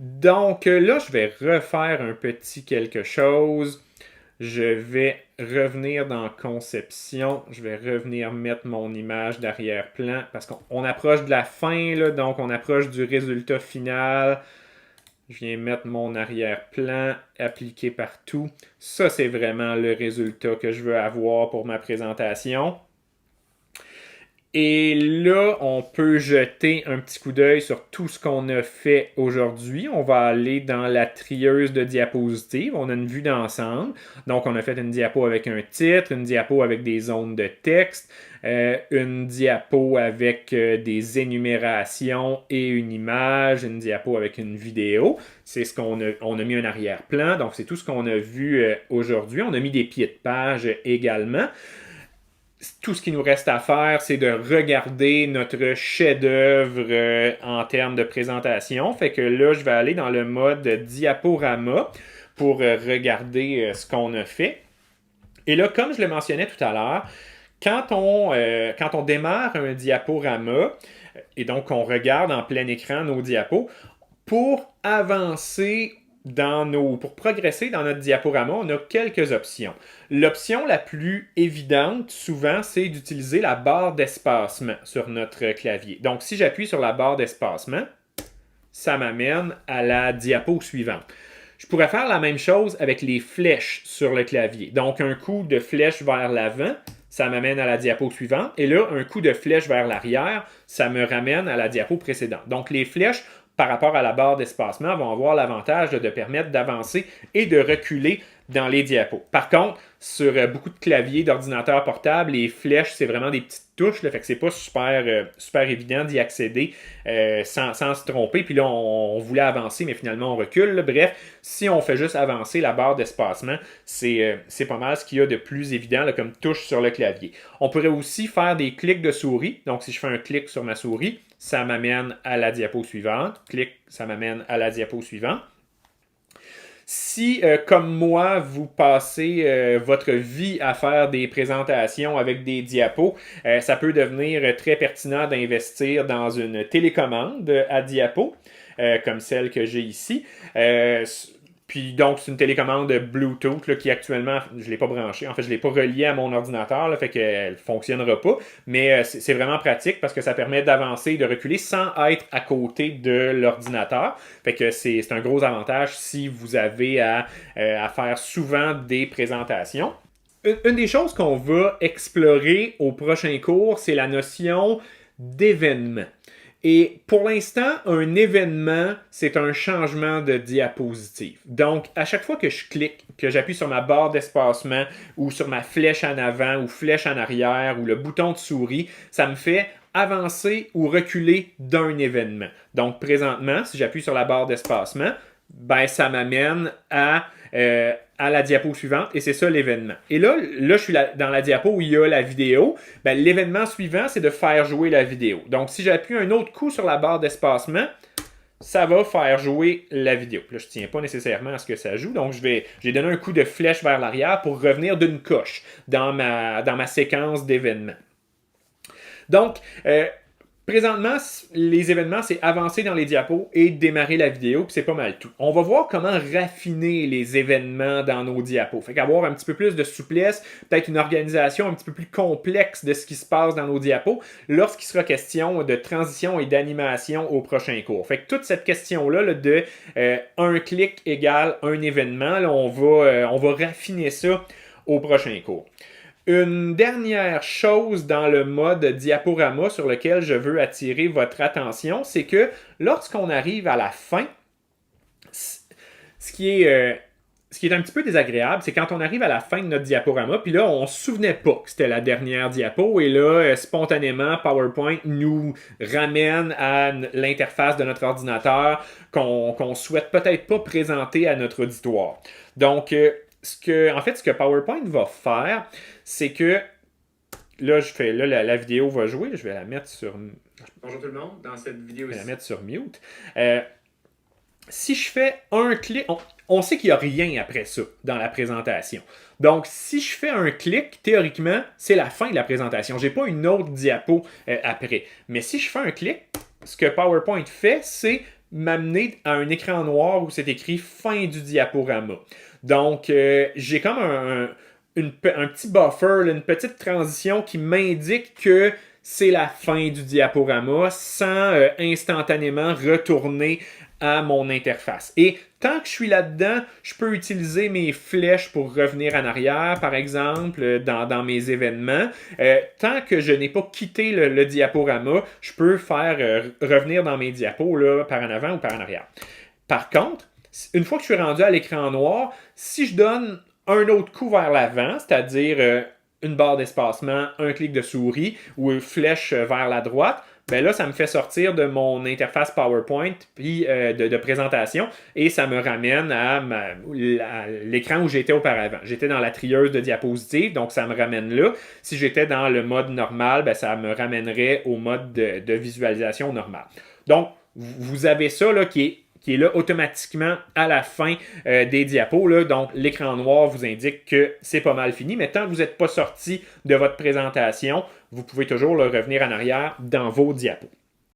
Donc là, je vais refaire un petit quelque chose. Je vais revenir dans Conception. Je vais revenir mettre mon image d'arrière-plan parce qu'on approche de la fin, là, donc on approche du résultat final. Je viens mettre mon arrière-plan, appliquer partout. Ça, c'est vraiment le résultat que je veux avoir pour ma présentation. Et là, on peut jeter un petit coup d'œil sur tout ce qu'on a fait aujourd'hui. On va aller dans la trieuse de diapositives. On a une vue d'ensemble. Donc, on a fait une diapo avec un titre, une diapo avec des zones de texte, une diapo avec des énumérations et une image, une diapo avec une vidéo. C'est ce on a mis un arrière-plan. Donc, c'est tout ce qu'on a vu aujourd'hui. On a mis des pieds de page également. Tout ce qui nous reste à faire, c'est de regarder notre chef-d'œuvre en termes de présentation. Fait que là, je vais aller dans le mode diaporama pour regarder ce qu'on a fait. Et là, comme je le mentionnais tout à l'heure, quand on démarre un diaporama, et donc qu'on regarde en plein écran nos diapos, pour avancer pour progresser dans notre diaporama, on a quelques options. L'option la plus évidente, souvent, c'est d'utiliser la barre d'espacement sur notre clavier. Donc, si j'appuie sur la barre d'espacement, ça m'amène à la diapo suivante. Je pourrais faire la même chose avec les flèches sur le clavier. Donc, un coup de flèche vers l'avant, ça m'amène à la diapo suivante. Et là, un coup de flèche vers l'arrière, ça me ramène à la diapo précédente. Donc, les flèches, par rapport à la barre d'espacement, vont avoir l'avantage de permettre d'avancer et de reculer dans les diapos. Par contre, sur beaucoup de claviers d'ordinateurs portables, les flèches, c'est vraiment des petites touches, là, fait que c'est pas super évident d'y accéder sans se tromper. Puis là, on voulait avancer, mais finalement, on recule. Là. Bref, si on fait juste avancer la barre d'espacement, c'est pas mal ce qu'il y a de plus évident là, comme touche sur le clavier. On pourrait aussi faire des clics de souris. Donc, si je fais un clic sur ma souris, ça m'amène à la diapo suivante. Clic, ça m'amène à la diapo suivante. Si, comme moi, vous passez votre vie à faire des présentations avec des diapos, ça peut devenir très pertinent d'investir dans une télécommande à diapo, comme celle que j'ai ici. Puis donc, c'est une télécommande Bluetooth là, qui actuellement, je ne l'ai pas branchée. En fait, je ne l'ai pas reliée à mon ordinateur, là, fait qu'elle ne fonctionnera pas. Mais c'est vraiment pratique parce que ça permet d'avancer et de reculer sans être à côté de l'ordinateur. Fait que c'est un gros avantage si vous avez à faire souvent des présentations. Une des choses qu'on va explorer au prochain cours, c'est la notion d'événement. Et pour l'instant, un événement, c'est un changement de diapositive. Donc, à chaque fois que je clique, que j'appuie sur ma barre d'espacement ou sur ma flèche en avant ou flèche en arrière ou le bouton de souris, ça me fait avancer ou reculer d'un événement. Donc, présentement, si j'appuie sur la barre d'espacement, ben, ça m'amène à la diapo suivante et c'est ça l'événement. Et là je suis dans la diapo où il y a la vidéo. Ben, l'événement suivant, c'est de faire jouer la vidéo. Donc, si j'appuie un autre coup sur la barre d'espacement, ça va faire jouer la vidéo. Là, je ne tiens pas nécessairement à ce que ça joue. Donc, j'ai donné un coup de flèche vers l'arrière pour revenir d'une coche dans ma séquence d'événements. Donc, présentement, les événements, c'est avancer dans les diapos et démarrer la vidéo, puis c'est pas mal tout. On va voir comment raffiner les événements dans nos diapos. Fait qu'avoir un petit peu plus de souplesse, peut-être une organisation un petit peu plus complexe de ce qui se passe dans nos diapos lorsqu'il sera question de transition et d'animation au prochain cours. Fait que toute cette question-là là, de un clic égale un événement, là, on va raffiner ça au prochain cours. Une dernière chose dans le mode diaporama sur lequel je veux attirer votre attention, c'est que lorsqu'on arrive à la fin, ce qui est un petit peu désagréable, c'est quand on arrive à la fin de notre diaporama, puis là, on ne se souvenait pas que c'était la dernière diapo, et là, spontanément, PowerPoint nous ramène à l'interface de notre ordinateur qu'on souhaite peut-être pas présenter à notre auditoire. Donc, ce que PowerPoint va faire, c'est que là, la vidéo va jouer. Je vais la mettre sur. Bonjour tout le monde. Dans cette vidéo, je vais la mettre sur mute. Si je fais un clic, on sait qu'il n'y a rien après ça dans la présentation. Donc, si je fais un clic, théoriquement, c'est la fin de la présentation. Je n'ai pas une autre diapo après. Mais si je fais un clic, ce que PowerPoint fait, c'est m'amener à un écran noir où c'est écrit fin du diaporama. Donc, j'ai comme un petit buffer, une petite transition qui m'indique que c'est la fin du diaporama sans instantanément retourner à mon interface. Et tant que je suis là-dedans, je peux utiliser mes flèches pour revenir en arrière, par exemple, dans mes événements. Tant que je n'ai pas quitté le diaporama, je peux faire revenir dans mes diapos là, par en avant ou par en arrière. Par contre, une fois que je suis rendu à l'écran noir, si je donne un autre coup vers l'avant, c'est-à-dire une barre d'espacement, un clic de souris ou une flèche vers la droite, ben là, ça me fait sortir de mon interface PowerPoint puis de présentation et ça me ramène à l'écran où j'étais auparavant. J'étais dans la trieuse de diapositives, donc ça me ramène là. Si j'étais dans le mode normal, ben ça me ramènerait au mode de visualisation normal. Donc, vous avez ça là, qui est là automatiquement à la fin des diapos. Là. Donc, l'écran noir vous indique que c'est pas mal fini, mais tant que vous n'êtes pas sorti de votre présentation, vous pouvez toujours revenir en arrière dans vos diapos.